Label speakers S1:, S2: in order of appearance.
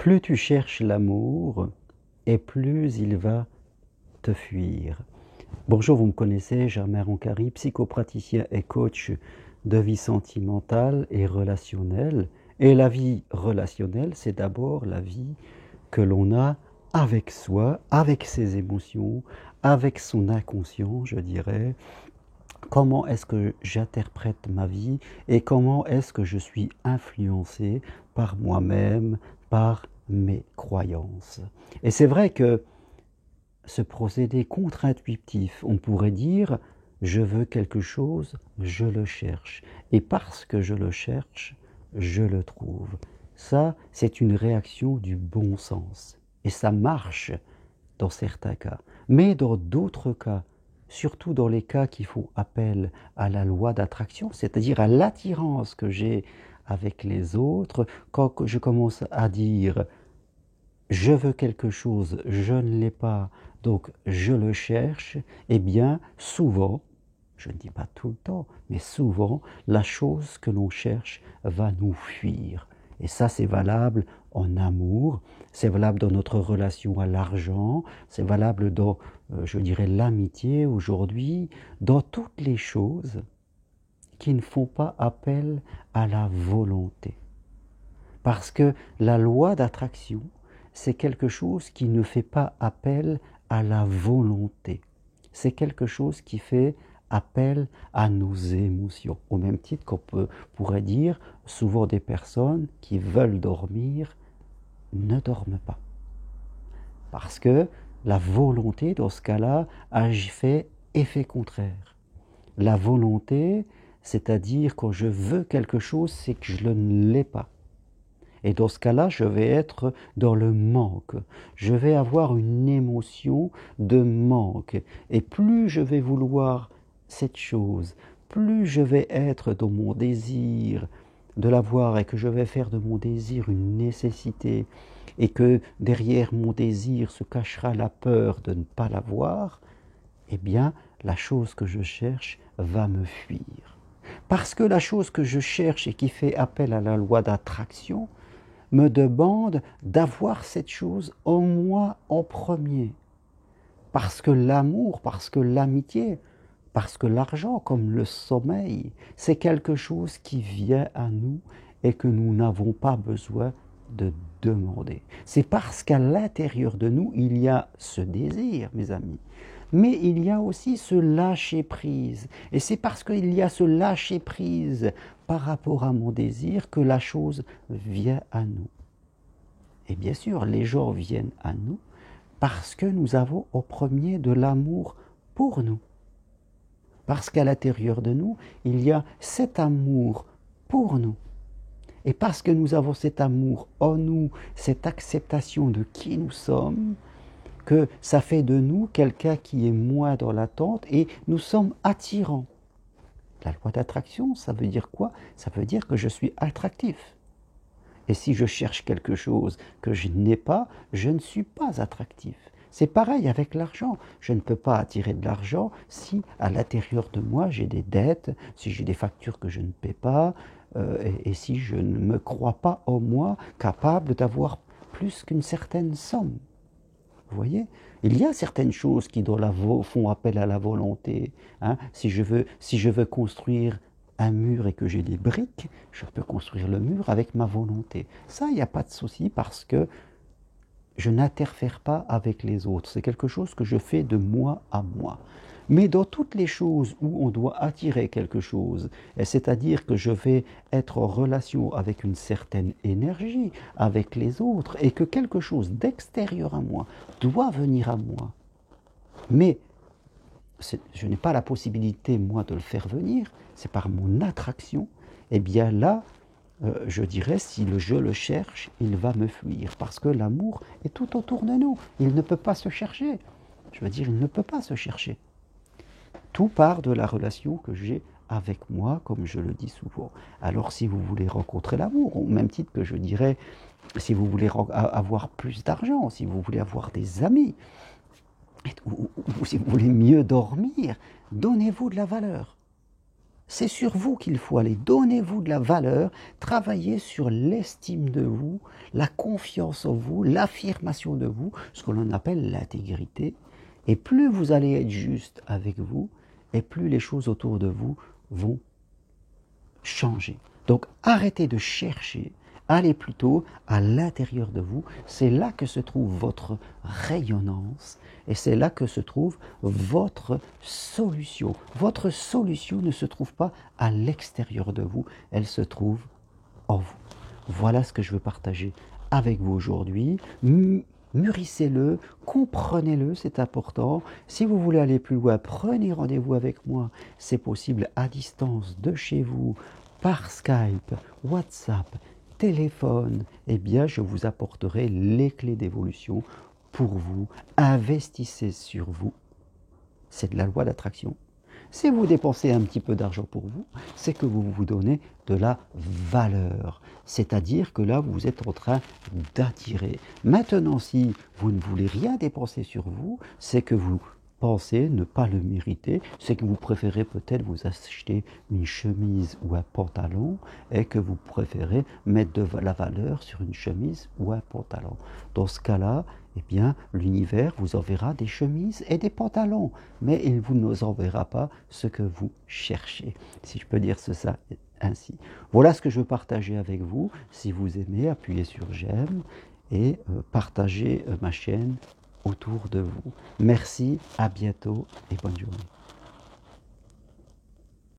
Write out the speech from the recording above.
S1: Plus tu cherches l'amour, et plus il va te fuir. Bonjour, vous me connaissez, Germain Roncari, psychopraticien et coach de vie sentimentale et relationnelle. Et la vie relationnelle, c'est d'abord la vie que l'on a avec soi, avec ses émotions, avec son inconscient, je dirais. Comment est-ce que j'interprète ma vie et comment est-ce que je suis influencé par moi-même, par mes croyances. Et c'est vrai que ce procédé contre-intuitif, on pourrait dire, je veux quelque chose, je le cherche. Et parce que je le cherche, je le trouve. Ça, c'est une réaction du bon sens. Et ça marche dans certains cas. Mais dans d'autres cas, surtout dans les cas qui font appel à la loi d'attraction, c'est-à-dire à l'attirance que j'ai avec les autres, quand je commence à dire je veux quelque chose, je ne l'ai pas, donc je le cherche, eh bien souvent, je ne dis pas tout le temps, mais souvent, la chose que l'on cherche va nous fuir. Et ça, c'est valable en amour, c'est valable dans notre relation à l'argent, c'est valable dans, je dirais, l'amitié aujourd'hui, dans toutes les choses qui ne font pas appel à la volonté. Parce que la loi d'attraction, c'est quelque chose qui ne fait pas appel à la volonté. C'est quelque chose qui fait appel à nos émotions. Au même titre qu'on pourrait dire, souvent des personnes qui veulent dormir ne dorment pas. Parce que la volonté, dans ce cas-là, fait effet contraire. La volonté, c'est-à-dire quand je veux quelque chose, c'est que je ne l'ai pas. Et dans ce cas-là, je vais être dans le manque. Je vais avoir une émotion de manque. Et plus je vais vouloir cette chose, plus je vais être dans mon désir de l'avoir et que je vais faire de mon désir une nécessité et que derrière mon désir se cachera la peur de ne pas l'avoir, eh bien, la chose que je cherche va me fuir. Parce que la chose que je cherche et qui fait appel à la loi d'attraction, me demande d'avoir cette chose en moi en premier. Parce que l'amour, parce que l'amitié, parce que l'argent, comme le sommeil, c'est quelque chose qui vient à nous et que nous n'avons pas besoin de demander. C'est parce qu'à l'intérieur de nous, il y a ce désir, mes amis. Mais il y a aussi ce lâcher-prise. Et c'est parce qu'il y a ce lâcher-prise par rapport à mon désir que la chose vient à nous. Et bien sûr, les gens viennent à nous parce que nous avons au premier de l'amour pour nous. Parce qu'à l'intérieur de nous, il y a cet amour pour nous. Et parce que nous avons cet amour en nous, cette acceptation de qui nous sommes, que ça fait de nous quelqu'un qui est moins dans l'attente et nous sommes attirants. La loi d'attraction, ça veut dire quoi? Ça veut dire que je suis attractif. Et si je cherche quelque chose que je n'ai pas, je ne suis pas attractif. C'est pareil avec l'argent. Je ne peux pas attirer de l'argent si à l'intérieur de moi j'ai des dettes, si j'ai des factures que je ne paie pas, et si je ne me crois pas en moi capable d'avoir plus qu'une certaine somme. Vous voyez, il y a certaines choses qui font appel à la volonté. Hein. Si je veux construire un mur et que j'ai des briques, je peux construire le mur avec ma volonté. Ça, il n'y a pas de souci parce que je n'interfère pas avec les autres. C'est quelque chose que je fais de moi à moi. Mais dans toutes les choses où on doit attirer quelque chose, c'est-à-dire que je vais être en relation avec une certaine énergie, avec les autres, et que quelque chose d'extérieur à moi doit venir à moi, mais je n'ai pas la possibilité, moi, de le faire venir, c'est par mon attraction, eh bien là, je dirais, si je le cherche, il va me fuir, parce que l'amour est tout autour de nous, il ne peut pas se chercher. Je veux dire, il ne peut pas se chercher. Tout part de la relation que j'ai avec moi, comme je le dis souvent. Alors si vous voulez rencontrer l'amour, au même titre que je dirais, si vous voulez avoir plus d'argent, si vous voulez avoir des amis, ou si vous voulez mieux dormir, donnez-vous de la valeur. C'est sur vous qu'il faut aller. Donnez-vous de la valeur, travaillez sur l'estime de vous, la confiance en vous, l'affirmation de vous, ce que l'on appelle l'intégrité. Et plus vous allez être juste avec vous, et plus les choses autour de vous vont changer. Donc arrêtez de chercher, allez plutôt à l'intérieur de vous. C'est là que se trouve votre rayonnance et c'est là que se trouve votre solution. Votre solution ne se trouve pas à l'extérieur de vous, elle se trouve en vous. Voilà ce que je veux partager avec vous aujourd'hui. Mûrissez-le, comprenez-le, c'est important. Si vous voulez aller plus loin, prenez rendez-vous avec moi. C'est possible à distance, de chez vous, par Skype, WhatsApp, téléphone. Eh bien, je vous apporterai les clés d'évolution pour vous. Investissez sur vous. C'est de la loi d'attraction. Si vous dépensez un petit peu d'argent pour vous, c'est que vous vous donnez de la valeur. C'est-à-dire que là, vous êtes en train d'attirer. Maintenant, si vous ne voulez rien dépenser sur vous, c'est que vous pensez ne pas le mériter, c'est que vous préférez peut-être vous acheter une chemise ou un pantalon et que vous préférez mettre de la valeur sur une chemise ou un pantalon. Dans ce cas-là, eh bien, l'univers vous enverra des chemises et des pantalons, mais il ne vous enverra pas ce que vous cherchez, si je peux dire ça ainsi. Voilà ce que je veux partager avec vous. Si vous aimez, appuyez sur j'aime et partagez ma chaîne autour de vous. Merci, à bientôt et bonne journée.